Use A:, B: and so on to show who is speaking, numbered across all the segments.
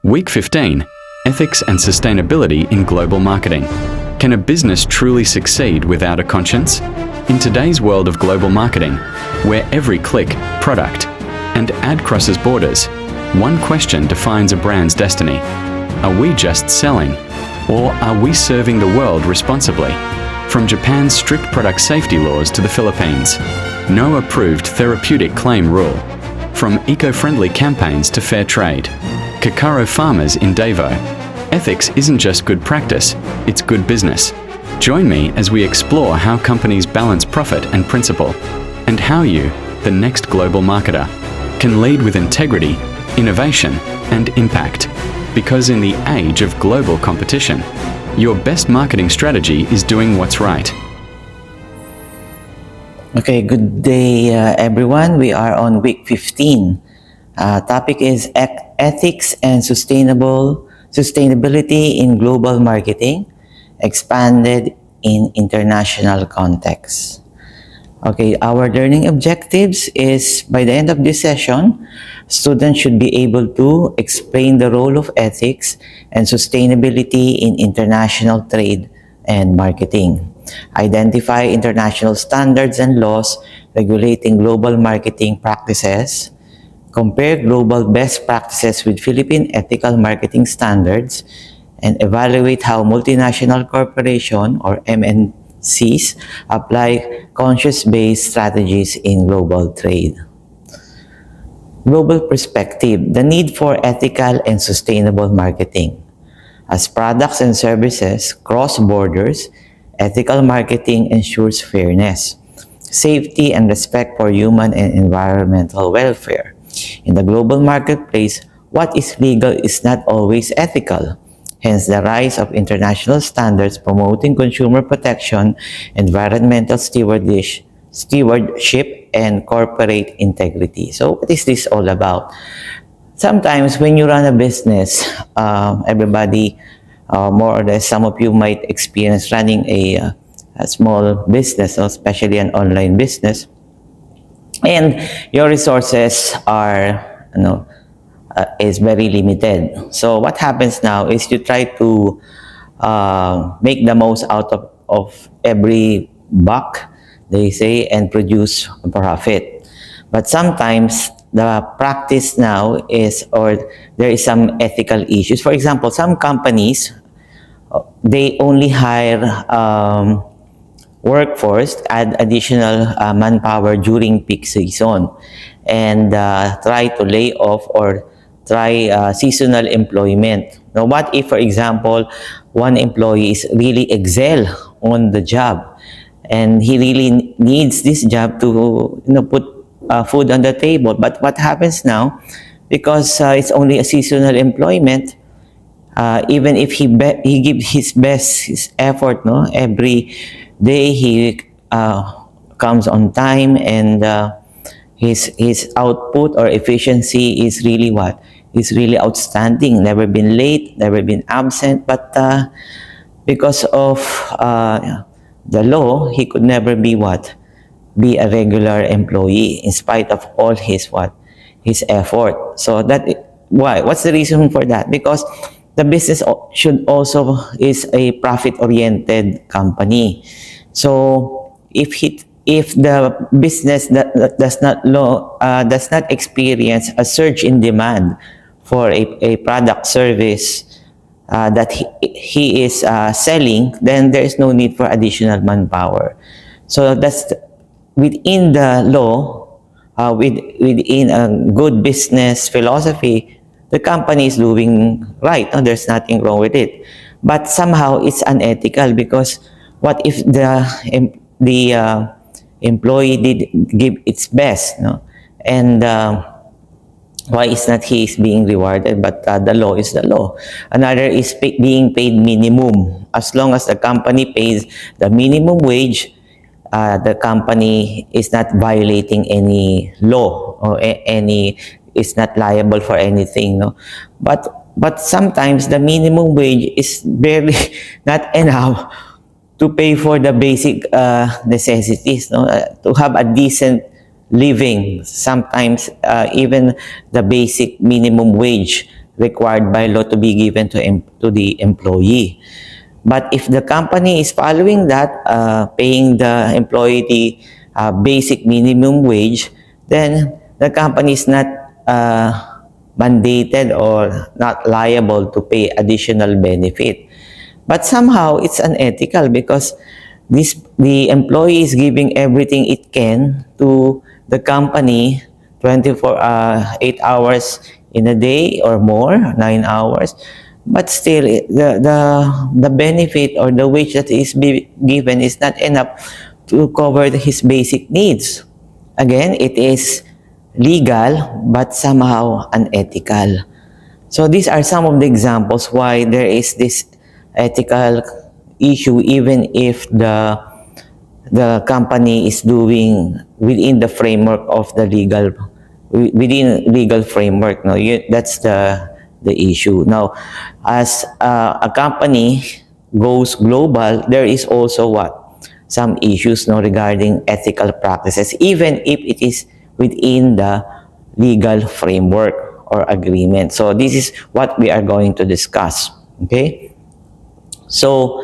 A: Week 15, Ethics and Sustainability in Global Marketing. Can a business truly succeed without a conscience? In today's world of global marketing, where every click, product, and ad crosses borders, one question defines a brand's destiny. Are we just selling? Or are we serving the world responsibly? From Japan's strict product safety laws to the Philippines, no approved therapeutic claim rule. From eco-friendly campaigns to fair trade. Cacao farmers in Davao. Ethics isn't just good practice, it's good business. Join me as we explore how companies balance profit and principle, and how you, the next global marketer, can lead with integrity, innovation, and impact. Because in the age of global competition, your best marketing strategy is doing what's right.
B: Okay, good day everyone. We are on week 15. Topic is ethics and sustainability in global marketing, expanded in international context. Okay, our learning objectives is by the end of this session, students should be able to explain the role of ethics and sustainability in international trade and marketing. Identify international standards and laws regulating global marketing practices. Compare global best practices with Philippine ethical marketing standards, and evaluate how multinational corporations or MNCs apply conscience-based strategies in global trade. Global perspective, the need for ethical and sustainable marketing. As products and services cross borders, ethical marketing ensures fairness, safety, and respect for human and environmental welfare. In the global marketplace, what is legal is not always ethical. Hence, the rise of international standards promoting consumer protection, environmental stewardship, and corporate integrity. So, what is this all about? Sometimes, when you run a business, everybody, more or less, some of you might experience running a small business, especially an online business, and your resources are, is very limited. So what happens now is you try to make the most out of every buck, they say, and produce a profit. But sometimes the practice now is, or there is some ethical issues. For example, some companies, they only hire workforce, add additional manpower during peak season, and try to lay off or try seasonal employment. Now, what if, for example, one employee is really excel on the job, and he really needs this job to put food on the table? But what happens now, because it's only a seasonal employment, even if he gives his best, his effort, every day he comes on time, and his output or efficiency is really what? Is really outstanding. Never been late, never been absent. But because of the law, he could never be what? Be a regular employee in spite of all his what? His effort. So why? What's the reason for that? Because the business should also is a profit-oriented company. So if the business does not experience a surge in demand for a product service that he is selling, then there is no need for additional manpower. So that's within the law, within a good business philosophy, the company is doing right. No, there's nothing wrong with it. But somehow it's unethical, because what if the employee did give its best, and why is not he is being rewarded? But the law is the law. Another is being paid minimum. As long as the company pays the minimum wage, the company is not violating any law or is not liable for anything. But sometimes the minimum wage is barely not enough to pay for the basic necessities, to have a decent living. Sometimes even the basic minimum wage required by law to be given to the employee. But if the company is following that, paying the employee the basic minimum wage, then the company is not mandated or not liable to pay additional benefit. But somehow it's unethical because the employee is giving everything it can to the company 8 hours in a day or more, 9 hours. But still, the benefit or the wage that is given is not enough to cover his basic needs. Again, it is legal but somehow unethical. So these are some of the examples why there is this ethical issue even if the company is doing within the framework of the within legal framework. No, that's the issue. Now, as a company goes global, there is also some issues regarding ethical practices, even if it is within the legal framework or agreement. So this is what we are going to discuss. Okay? So,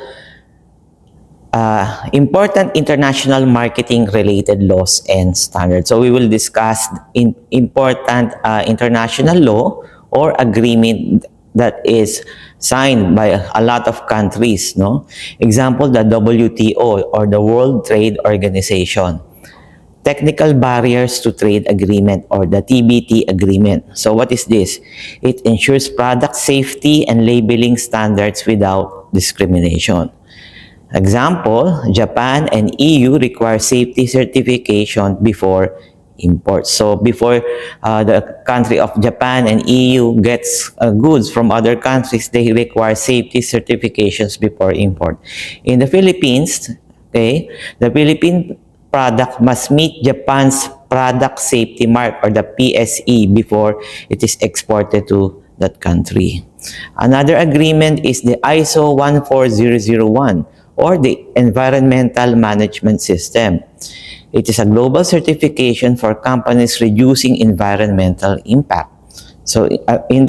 B: important international marketing related laws and standards. So we will discuss important international law or agreement that is signed by a lot of countries. No? Example, the WTO or the World Trade Organization. Technical Barriers to Trade Agreement or the TBT Agreement. So what is this? It ensures product safety and labeling standards without discrimination. Example, Japan and EU require safety certification before import. So before the country of Japan and EU gets goods from other countries, they require safety certifications before import. In the Philippines, okay, the Philippine product must meet Japan's product safety mark or the PSE before it is exported to that country. Another agreement is the ISO 14001 or the Environmental Management System. It is a global certification for companies reducing environmental impact. So in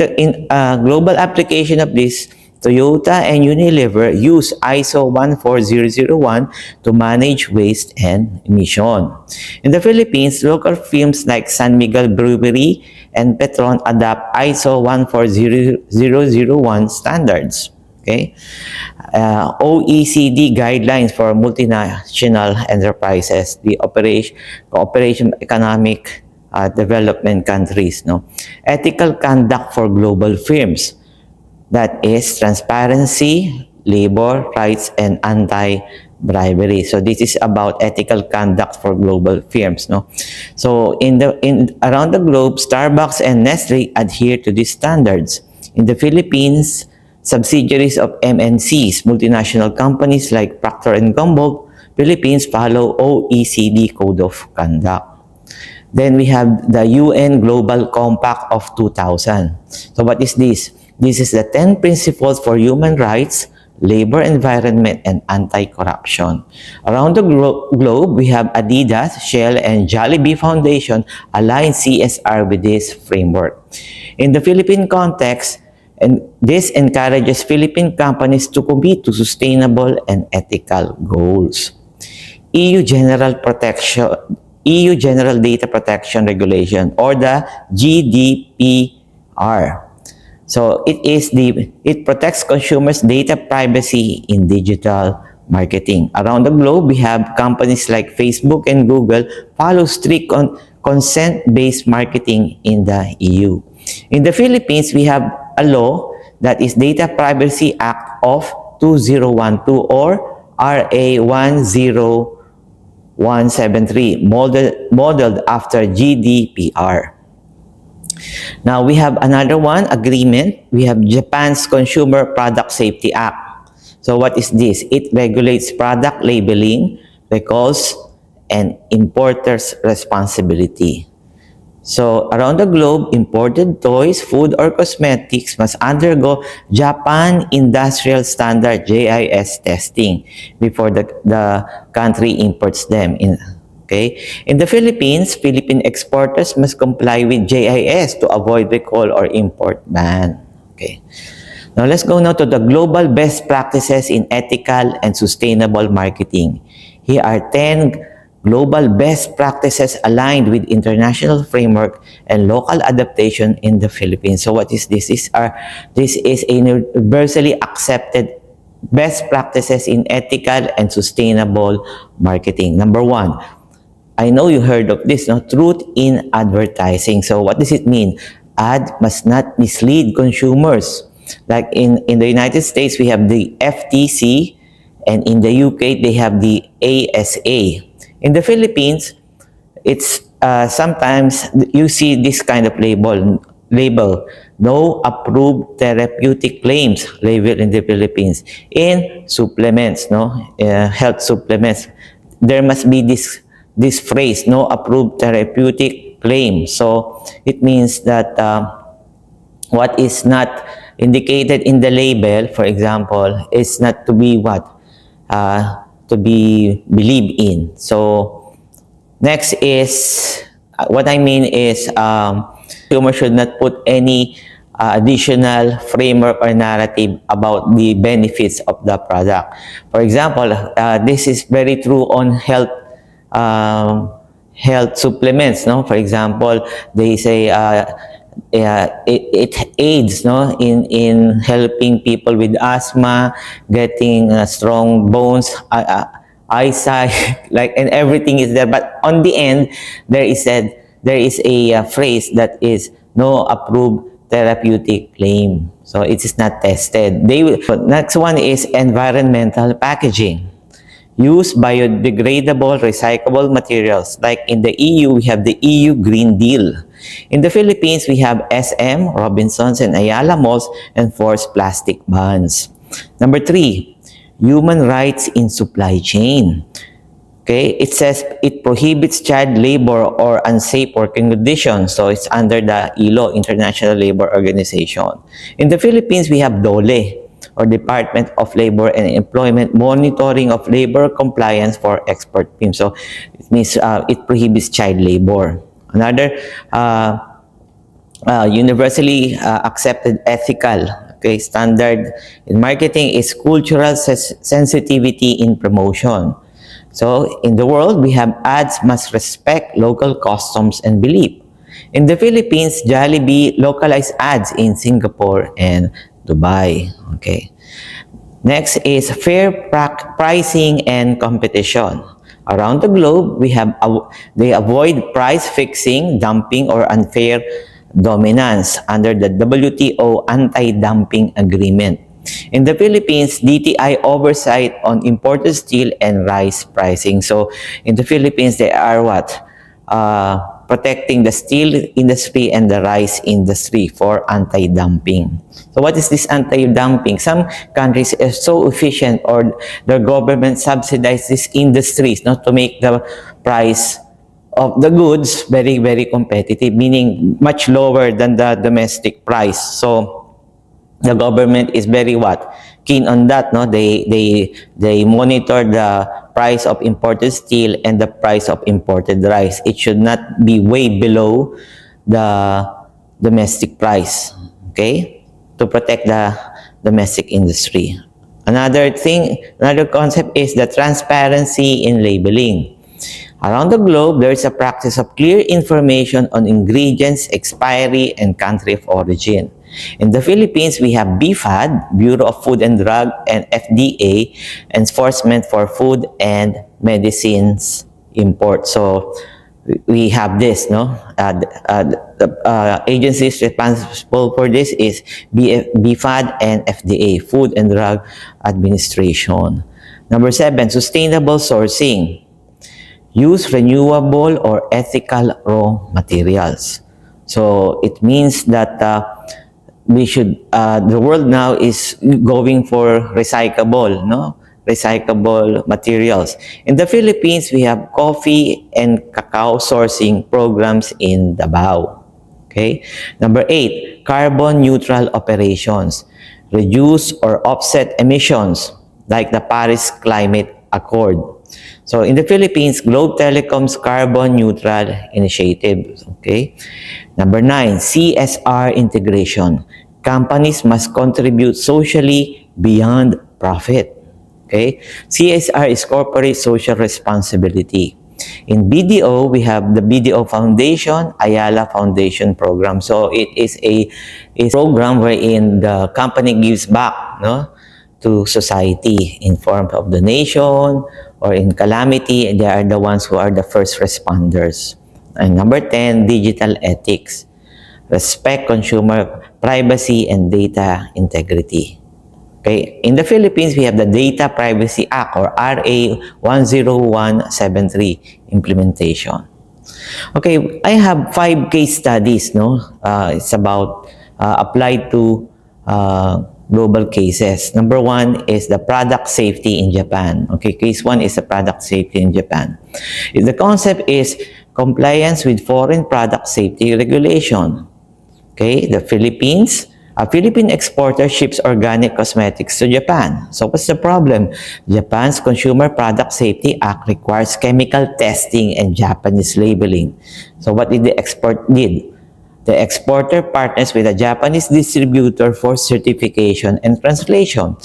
B: global application of this, Toyota and Unilever use ISO 14001 to manage waste and emission. In the Philippines, local firms like San Miguel Brewery and Petron adopt ISO 14001 standards. Okay? OECD guidelines for multinational enterprises, the cooperation economic development countries. No? Ethical conduct for global firms. That is transparency, labor rights, and anti-bribery. So this is about ethical conduct for global firms. No, so around the globe, Starbucks and Nestle adhere to these standards. In the Philippines, subsidiaries of MNCs, multinational companies like Procter & Gamble, Philippines follow OECD Code of Conduct. Then we have the UN Global Compact of 2000. So what is this? This is the 10 principles for human rights, labor, environment, and anti-corruption. Around the globe, we have Adidas, Shell, and Jollibee Foundation align CSR with this framework. In the Philippine context, and this encourages Philippine companies to commit to sustainable and ethical goals. EU General Data Protection Regulation or the GDPR. So it protects consumers' data privacy in digital marketing. Around the globe, we have companies like Facebook and Google follow strict consent-based marketing in the EU. In the Philippines, we have a law that is Data Privacy Act of 2012 or RA 10173, modeled after GDPR. Now, we have another one, agreement. We have Japan's Consumer Product Safety Act. So, what is this? It regulates product labeling, recalls, and importers' responsibility. So, around the globe, imported toys, food, or cosmetics must undergo Japan Industrial Standard JIS testing before the country imports them. Okay? In the Philippines, Philippine exporters must comply with JIS to avoid recall or import ban. Okay. Now let's go now to the global best practices in ethical and sustainable marketing. Here are 10 global best practices aligned with international framework and local adaptation in the Philippines. So what is this? This is a universally accepted best practices in ethical and sustainable marketing. Number 1, I know you heard of this, no? Truth in advertising. So what does it mean? Ad must not mislead consumers. Like in the United States, we have the FTC, and in the UK, they have the ASA. In the Philippines, it's sometimes you see this kind of label, no approved therapeutic claims label in the Philippines. In supplements, health supplements, there must be this phrase, no approved therapeutic claim. So it means that what is not indicated in the label, for example, is not to be to be believed in. So next is, what I mean is, consumer should not put any additional framework or narrative about the benefits of the product. For example, this is very true on health supplements. No, for example, they say it aids in helping people with asthma, getting strong bones, eyesight, like, and everything is there. But on the end, there is a phrase that is no approved therapeutic claim. So it is not tested. Next one is environmental packaging. Use biodegradable, recyclable materials. Like in the EU, we have the EU Green Deal. In the Philippines, we have SM, Robinsons, and Ayala Malls enforce plastic bans. Number 3, human rights in supply chain. Okay, it says it prohibits child labor or unsafe working conditions. So it's under the ILO, International Labor Organization. In the Philippines, we have DOLE, or Department of Labor and Employment, monitoring of labor compliance for export firms. So it means it prohibits child labor. Another universally accepted ethical standard in marketing is cultural sensitivity in promotion. So in the world, we have ads must respect local customs and belief. In the Philippines, Jollibee localized ads in Singapore and Dubai. Okay. Next is fair pricing and competition. Around the globe, they avoid price fixing, dumping, or unfair dominance under the WTO anti-dumping agreement. In the Philippines, DTI oversight on imported steel and rice pricing. So in the Philippines, they are protecting the steel industry and the rice industry for anti-dumping. So what is this anti-dumping? Some countries are so efficient, or their government subsidize these industries to make the price of the goods very, very competitive, meaning much lower than the domestic price. So the government is very keen on that. They monitor the price of imported steel and the price of imported rice. It should not be way below the domestic price, okay, to protect the domestic industry. Another concept is the transparency in labeling. Around the globe, there is a practice of clear information on ingredients, expiry, and country of origin. In the Philippines, we have BFAD, Bureau of Food and Drug, and FDA, Enforcement for Food and Medicines Import. So we have this, the agencies responsible for this is BFAD and FDA, Food and Drug Administration. Number 7, sustainable sourcing. Use renewable or ethical raw materials. So it means that the world now is going for recyclable materials. In the Philippines, we have coffee and cacao sourcing programs in Davao. Okay. Number 8, carbon neutral operations. Reduce or offset emissions like the Paris Climate Accord. So in the Philippines, Globe Telecom's carbon neutral initiative. Okay. Number 9, CSR integration. companies must contribute socially beyond profit. Okay? CSR is corporate social responsibility. In BDO, we have the BDO Foundation, Ayala Foundation program. So it is a program wherein the company gives back, no, to society in form of donation or in calamity. They are the ones who are the first responders. And number 10, digital ethics. Respect consumer privacy and data integrity. Okay. In the Philippines, we have the Data Privacy Act or RA 10173 implementation. Okay, I have 5 case studies. No, it's about applied to global cases. Number 1 is the product safety in Japan. Okay, case 1 is the product safety in Japan. The concept is compliance with foreign product safety regulation. Okay, the Philippines. A Philippine exporter ships organic cosmetics to Japan. So what's the problem? Japan's Consumer Product Safety Act requires chemical testing and Japanese labeling. So what did the export did? The exporter partners with a Japanese distributor for certification and translation.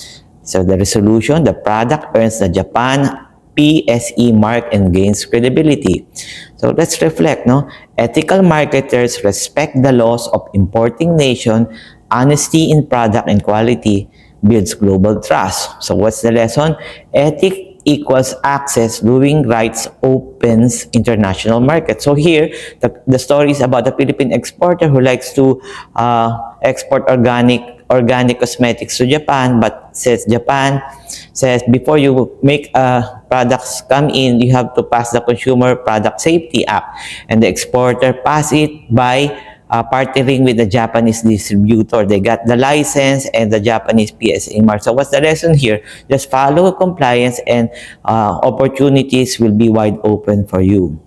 B: So the resolution, the product earns the Japan PSE mark and gains credibility. So let's reflect, no? Ethical marketers respect the laws of importing nation. Honesty in product and quality builds global trust. So what's the lesson? Ethics equals access. Doing rights opens international market. So here, the story is about a Philippine exporter who likes to export organic cosmetics to Japan, but Japan says before you make products come in, you have to pass the Consumer Product Safety Act, and the exporter pass it by partnering with the Japanese distributor. They got the license and the Japanese PSA mark. So what's the lesson here? Just follow compliance and opportunities will be wide open for you.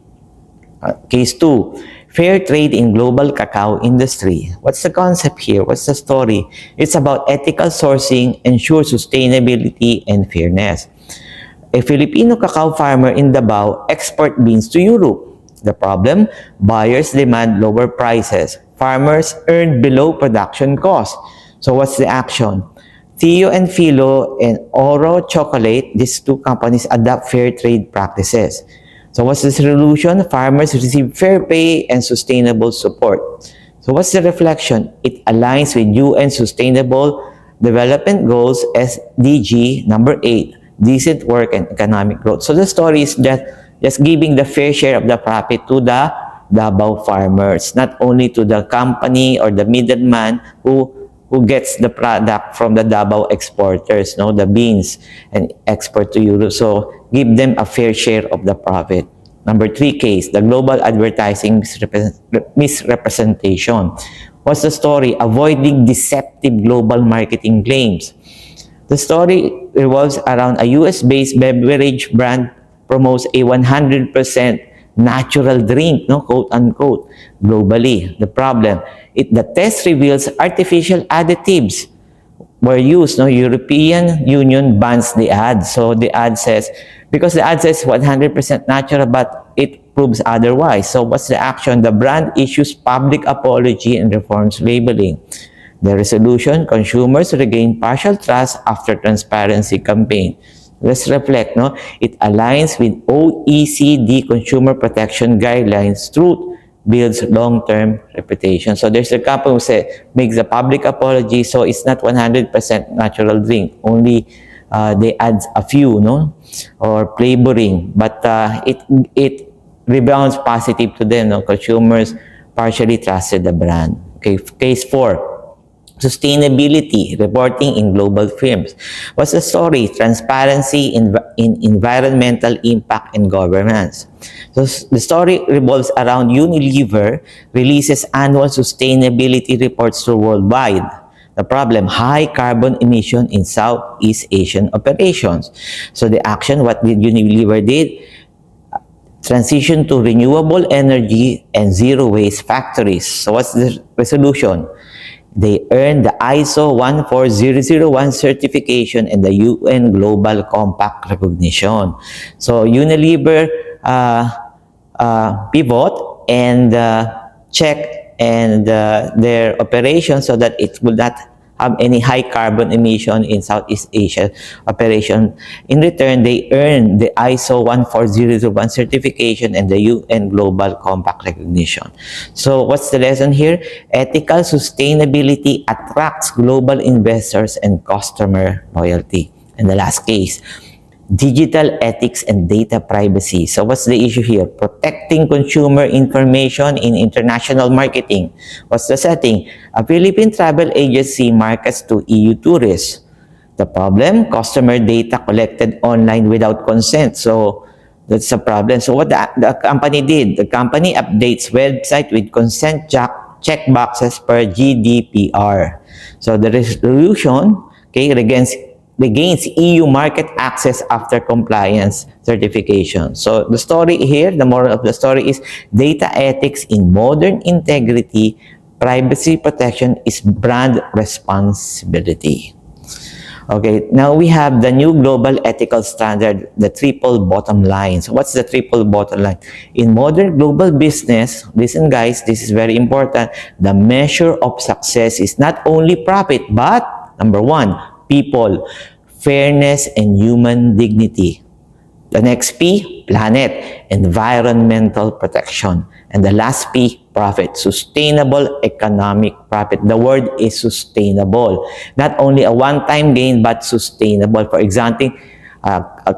B: Case 2, fair trade in global cacao industry. What's the concept here? What's the story? It's about ethical sourcing, ensure sustainability and fairness. A Filipino cacao farmer in Davao export beans to Europe. The problem? Buyers demand lower prices. Farmers earn below production cost. So what's the action? Theo and Philo and Oro Chocolate, these 2 companies adopt fair trade practices. So what's the solution? Farmers receive fair pay and sustainable support. So what's the reflection? It aligns with UN Sustainable Development Goals, SDG number 8, decent work and economic growth. So the story is that just giving the fair share of the profit to the Davao farmers, not only to the company or the middleman who gets the product from the Davao exporters, no, the beans, and export to Europe. So give them a fair share of the profit. Number 3 case, the global advertising misrepresentation. What's the story? Avoiding deceptive global marketing claims. The story revolves around a US-based beverage brand promotes a 100% natural drink, no, quote unquote, globally. The problem, the test reveals artificial additives were used. No, European Union bans the ad. So the ad says, because the ad says 100% natural, but it proves otherwise. So what's the action? The brand issues public apology and reforms labeling. The resolution, consumers regain partial trust after transparency campaign. Let's reflect, no? It aligns with OECD consumer protection guidelines. Truth builds long-term reputation. So there's a couple who say, makes a public apology, so it's not 100% natural drink. Only they add a few, no? Or flavoring. But it rebounds positive to them, no? Consumers partially trusted the brand. Okay, case 4. Sustainability, reporting in global firms. What's the story? Transparency in environmental impact and governance. So the story revolves around Unilever releases annual sustainability reports to worldwide. The problem, high carbon emission in Southeast Asian operations. So the action, what did Unilever did? Transition to renewable energy and zero waste factories. So what's the resolution? They earned the ISO 14001 certification and the UN Global Compact recognition. So Unilever pivot and check and their operations so that it will not have any high carbon emission in Southeast Asia operation. In return, they earn the ISO 14001 certification and the UN Global Compact recognition. So what's the lesson here? Ethical sustainability attracts global investors and customer loyalty. And the last case, digital ethics and data privacy. So what's the issue here? Protecting consumer information in international marketing. What's the setting? A Philippine travel agency markets to EU tourists. The problem? Customer data collected online without consent. So that's a problem. So what the company did? The company updates website with consent check boxes per GDPR. So the resolution, okay, regains EU market access after compliance certification. So the story here, the moral of the story is data ethics in modern integrity, privacy protection is brand responsibility. Okay, now we have the new global ethical standard, the triple bottom line. So what's the triple bottom line? In modern global business, listen guys, this is very important. The measure of success is not only profit, but number one, people, fairness, and human dignity. The next P, planet, environmental protection. And the last P, profit, sustainable economic profit. The word is sustainable. Not only a one-time gain, but sustainable. For example,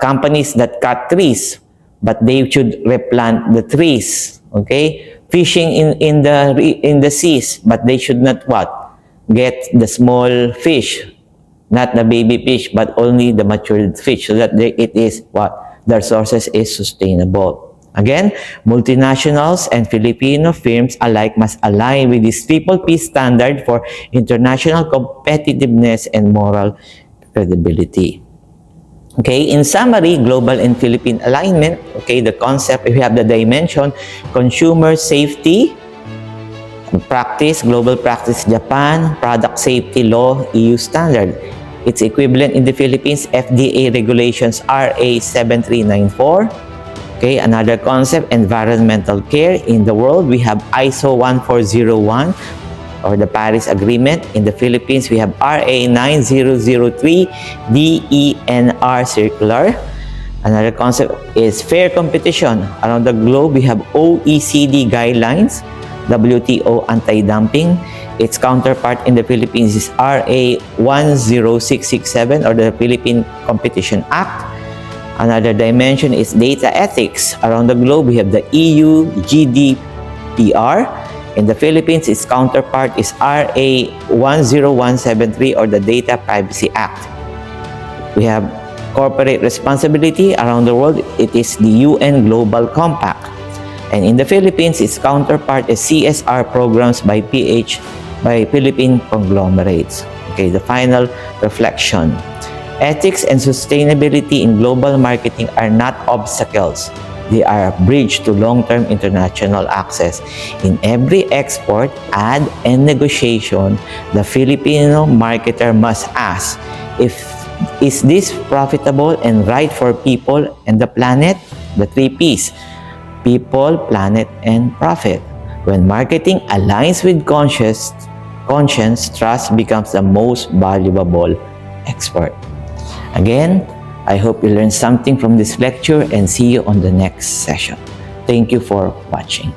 B: companies that cut trees, but they should replant the trees. Okay? Fishing in the seas, but they should not what? Get the small fish. Not the baby fish, but only the matured fish, so that it is what? Their sources is sustainable. Again, multinationals and Filipino firms alike must align with this triple P standard for international competitiveness and moral credibility. Okay, in summary, global and Philippine alignment, okay, the concept, if we have the dimension, consumer safety, practice, global practice, Japan, product safety law, EU standard. Its equivalent in the Philippines, FDA regulations, RA 7394. Okay, another concept, environmental care. In the world, we have ISO 1401 or the Paris Agreement. In the Philippines, we have RA 9003, DENR circular. Another concept is fair competition. Around the globe, we have OECD guidelines, WTO anti-dumping. Its counterpart in the Philippines is RA 10667 or the Philippine Competition Act. Another dimension is data ethics. Around the globe, we have the EU GDPR. In the Philippines, its counterpart is RA 10173 or the Data Privacy Act. We have corporate responsibility. Around the world, it is the UN Global Compact. And in the Philippines, its counterpart is CSR programs by Philippine conglomerates. Okay, the final reflection. Ethics and sustainability in global marketing are not obstacles. They are a bridge to long-term international access. In every export, ad, and negotiation, the Filipino marketer must ask, is this profitable and right for people and the planet? The three Ps. People, planet, and profit. When marketing aligns with conscience, trust becomes the most valuable export. Again, I hope you learned something from this lecture and see you on the next session. Thank you for watching.